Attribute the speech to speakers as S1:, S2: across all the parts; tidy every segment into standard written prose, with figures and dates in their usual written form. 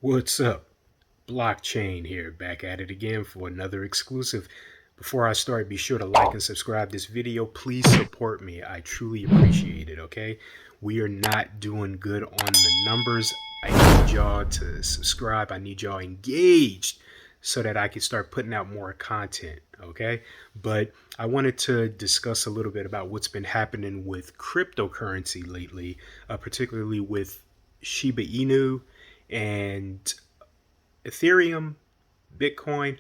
S1: What's up? Blockchain here, back at it again for another exclusive. Before I start, be sure to like and subscribe this video. Please support me. I truly appreciate it, okay? We are not doing good on the numbers. I need y'all to subscribe. I need y'all engaged so that I can start putting out more content, okay? But I wanted to discuss a little bit about what's been happening with cryptocurrency lately, particularly with Shiba Inu and Ethereum, Bitcoin,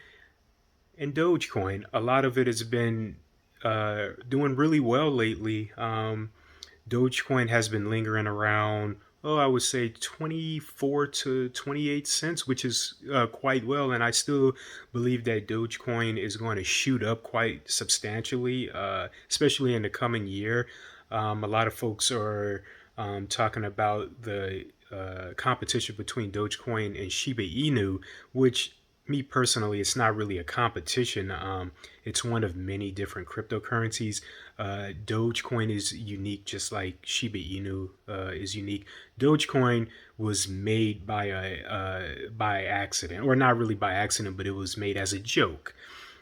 S1: and Dogecoin. A lot of it has been doing really well lately. Dogecoin has been lingering around, I would say 24 to 28 cents, which is quite well. And I still believe that Dogecoin is going to shoot up quite substantially, especially in the coming year. A lot of folks are talking about the competition between Dogecoin and Shiba Inu, which me personally, it's not really a competition. It's one of many different cryptocurrencies. Dogecoin is unique, just like Shiba Inu is unique. Dogecoin was made by accident, or not really by accident, but it was made as a joke.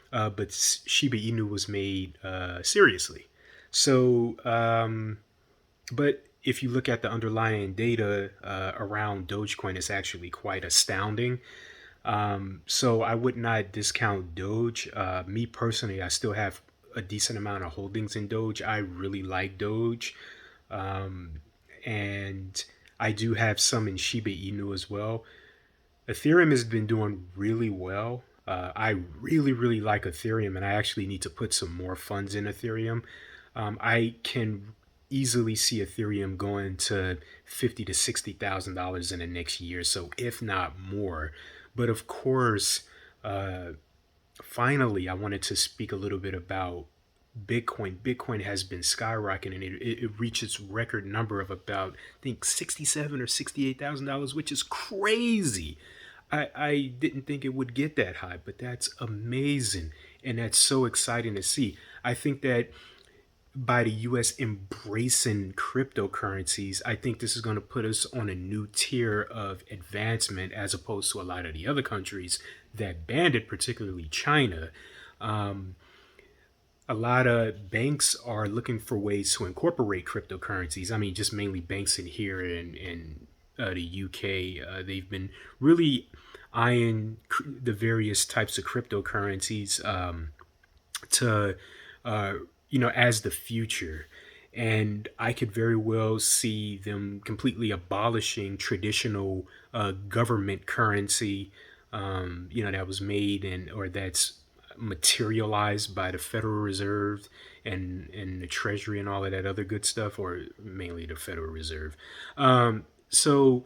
S1: But Shiba Inu was made seriously. So, but if you look at the underlying data around Dogecoin, it's actually quite astounding. So I would not discount Doge. Me personally, I still have a decent amount of holdings in Doge. I really like Doge. And I do have some in Shiba Inu as well. Ethereum has been doing really well. I really, really like Ethereum, and I actually need to put some more funds in Ethereum. I can easily see Ethereum going to $50,000 to $60,000 in the next year, so if not more. But of course, finally, I wanted to speak a little bit about Bitcoin. Bitcoin has been skyrocketing. It reached its record number of about, I think, $67,000 or $68,000, which is crazy. I didn't think it would get that high, but that's amazing, and that's so exciting to see. I think that by the US embracing cryptocurrencies, I think this is going to put us on a new tier of advancement as opposed to a lot of the other countries that banned it, particularly China. Um, a lot of banks are looking for ways to incorporate cryptocurrencies. I mean, just mainly banks in here in the UK. They've been really eyeing the various types of cryptocurrencies to as the future. And I could very well see them completely abolishing traditional government currency, that was made and or that's materialized by the Federal Reserve and the Treasury and all of that other good stuff, or mainly the Federal Reserve. So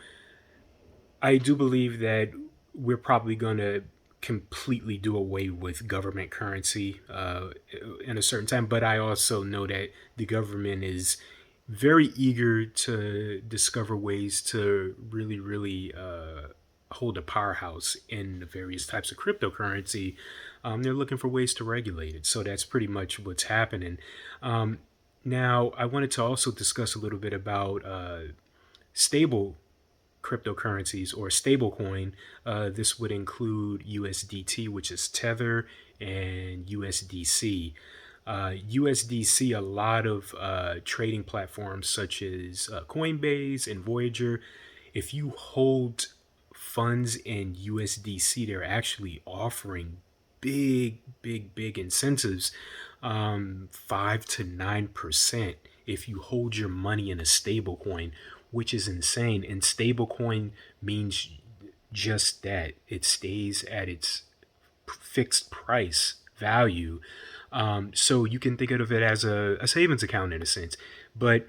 S1: I do believe that we're probably going to completely do away with government currency in a certain time. But I also know that the government is very eager to discover ways to really, really hold a powerhouse in the various types of cryptocurrency. They're looking for ways to regulate it. So that's pretty much what's happening. Now, I wanted to also discuss a little bit about stable cryptocurrencies or stablecoin. This would include USDT, which is Tether, and USDC. USDC, a lot of trading platforms such as Coinbase and Voyager, if you hold funds in USDC, they're actually offering big, big, big incentives, 5 to 9% if you hold your money in a stable coin, which is insane. And stablecoin means just that. It stays at its fixed price value. So you can think of it as a savings account in a sense. But,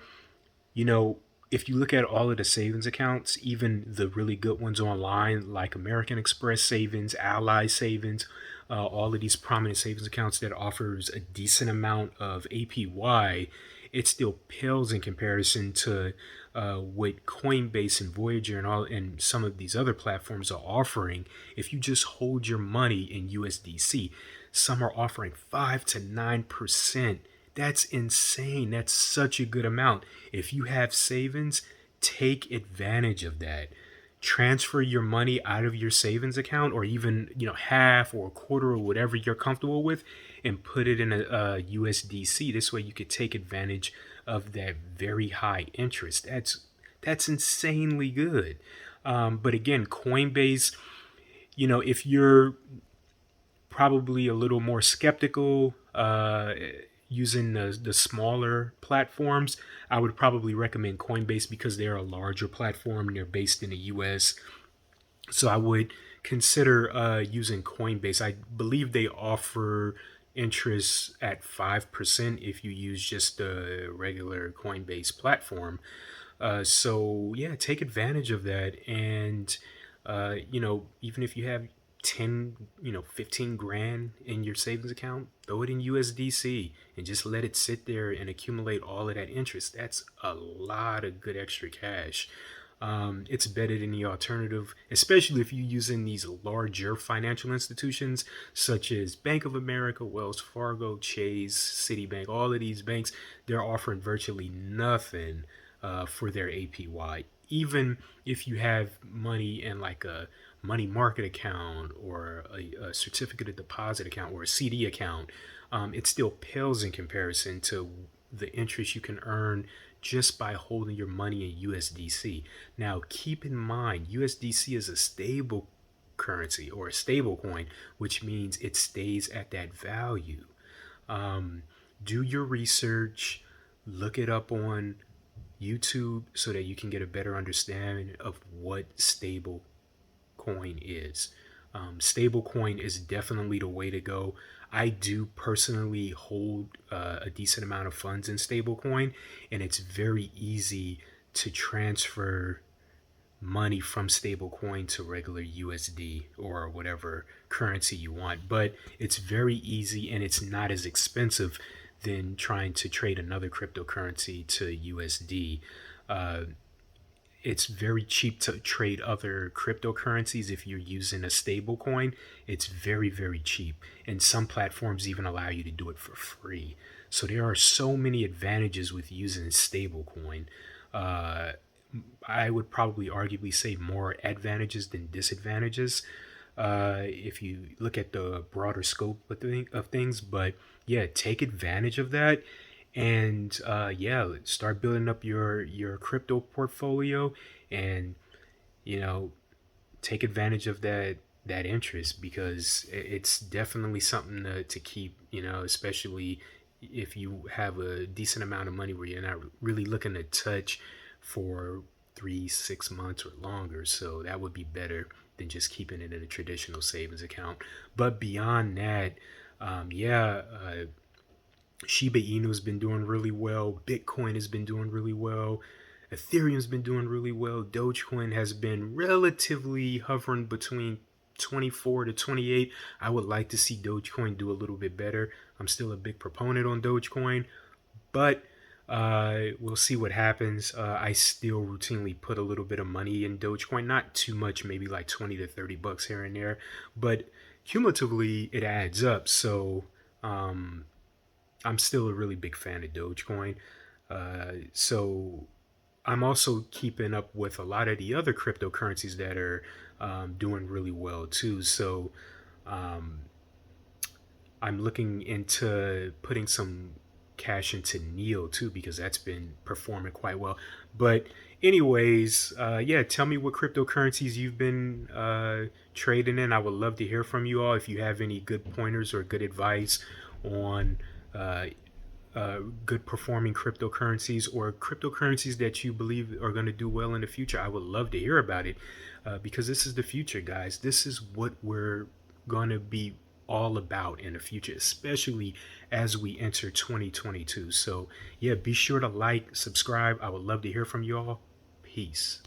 S1: if you look at all of the savings accounts, even the really good ones online, like American Express Savings, Ally Savings, all of these prominent savings accounts that offers a decent amount of APY, it still pales in comparison to what Coinbase and Voyager and some of these other platforms are offering. If you just hold your money in USDC, some are offering 5 to 9%. That's insane. That's such a good amount. If you have savings, take advantage of that. transfer your money out of your savings account, or even half or a quarter or whatever you're comfortable with, and put it in a USDC. This way you could take advantage of that very high interest. That's insanely good. But again, Coinbase, if you're probably a little more skeptical using the smaller platforms, I would probably recommend Coinbase because they're a larger platform and they're based in the US. So I would consider using Coinbase. I believe they offer interest at 5% if you use just the regular Coinbase platform. So yeah, take advantage of that. And even if you have 10, 15 grand in your savings account, throw it in USDC and just let it sit there and accumulate all of that interest. That's a lot of good extra cash. It's better than the alternative, especially if you're using these larger financial institutions such as Bank of America, Wells Fargo, Chase, Citibank. All of these banks, they're offering virtually nothing for their APY. Even if you have money in like a money market account or a certificate of deposit account or a CD account, it still pales in comparison to the interest you can earn just by holding your money in USDC. Now, keep in mind, USDC is a stable currency or a stable coin, which means it stays at that value. Do your research, look it up on YouTube so that you can get a better understanding of what stable coin is. Stable coin is definitely the way to go. I do personally hold a decent amount of funds in stablecoin, and it's very easy to transfer money from stablecoin to regular USD or whatever currency you want. But it's very easy and it's not as expensive than trying to trade another cryptocurrency to USD. It's very cheap to trade other cryptocurrencies if you're using a stable coin. It's very, very cheap. And some platforms even allow you to do it for free. So there are so many advantages with using stable coin. I would probably arguably say more advantages than disadvantages if you look at the broader scope of things. But yeah, take advantage of that. And yeah, start building up your crypto portfolio, and you know take advantage of that interest, because it's definitely something to keep, especially if you have a decent amount of money where you're not really looking to touch for 3 6 months or longer. So that would be better than just keeping it in a traditional savings account. But beyond that, yeah, Shiba Inu has been doing really well. Bitcoin has been doing really well. Ethereum's been doing really well. Dogecoin has been relatively hovering between 24 to 28. I would like to see Dogecoin do a little bit better. I'm still a big proponent on Dogecoin, but we'll see what happens. I still routinely put a little bit of money in Dogecoin, not too much, maybe like 20 to 30 bucks here and there, but cumulatively it adds up. So I'm still a really big fan of Dogecoin. So I'm also keeping up with a lot of the other cryptocurrencies that are doing really well too. So I'm looking into putting some cash into Neo too, because that's been performing quite well. But anyways, yeah, tell me what cryptocurrencies you've been trading in. I would love to hear from you all if you have any good pointers or good advice on good performing cryptocurrencies, or cryptocurrencies that you believe are going to do well in the future. I would love to hear about it, because this is the future, guys. This is what we're going to be all about in the future, especially as we enter 2022. So yeah, be sure to like, subscribe. I would love to hear from you all. Peace.